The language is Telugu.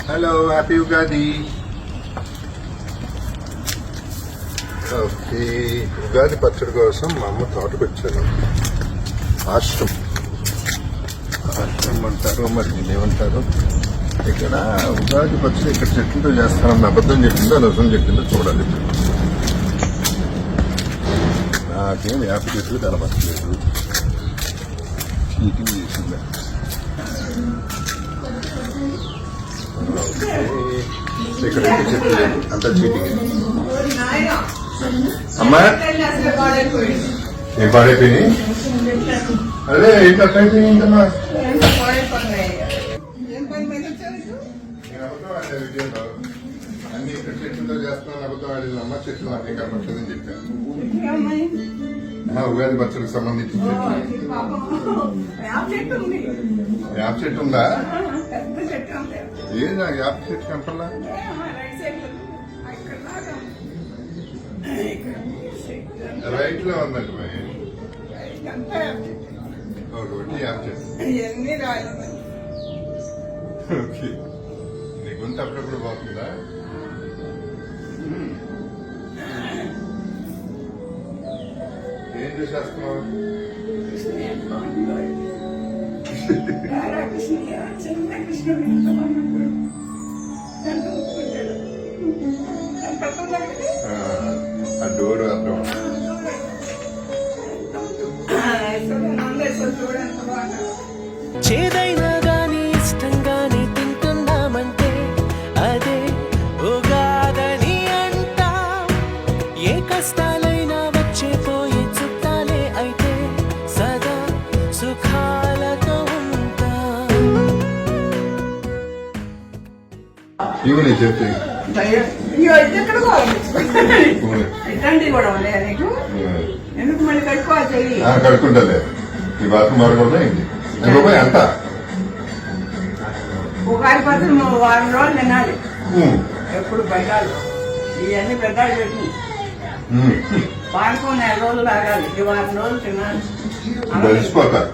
Hello, happy Ugadi. Okay, Ugadi పచ్చడి కోసం మా అమ్మ తోటకు వచ్చాను. ఆశ్రమం అంటారు, మరి ఏమంటారు. ఇక్కడ ఉగాది పచ్చడి ఇక్కడ చెట్లతో చేస్తానని అబద్ధం చెప్పిందో నిజం చెప్పిందో చూడాలి. నాకేం యాప్ చెట్లు కనపడలేదు. చీటింగ్ చేసిందా? ఇక్కడ చెట్లు లేదు, అంతా చీటింగ్. అమ్మా ఏం పాడైపోయినాయి? అదే ఇట్లా అయిపోయిందమ్మా. అన్ని ఇక్కడ చెట్లతో చేస్తున్నాను అబద్ధం ఆడిందమ్మా. చెట్లు అన్నీ కనపట్లేదని చెప్పాను. ఉగాది పచ్చడికి సంబంధించిన యాప్ చెట్టు ఉందా? ఏది నాకు యాప్ చెట్టు కనపడలా. రైట్ లో ఉందండి మరి. ఒకటి యాప్ చెట్టు. ఓకే, నీ గొంతు అప్పుడప్పుడు బాగుందా? ఏం చేసేస్తున్నావు? ఆ డోర్ అర్థం. చేదైనా గాని ఇష్టంగాని తింటున్నామంటే అదే ఉగాదని అంటా. ఏ కష్టాలైనా వచ్చే పోయే చుట్టాలే అయితే సదా సుఖాలతో ఉంటా. ఇవి నేను చెప్పి కడుక్కుంటలే. ఈ బాత్రూమ్ వాడకూడదా ఏంటి? రూపాయి అంత ఉగాది పచ్చడి 3 వారం రోజులు తినాలి. ఎప్పుడు బయటాలు ఇవన్నీ పెద్దలు పెట్టి వాడుకో 4 రోజులు తాగాలి. ఈ వారం రోజులు తినాలి. కలిసిపోతారు.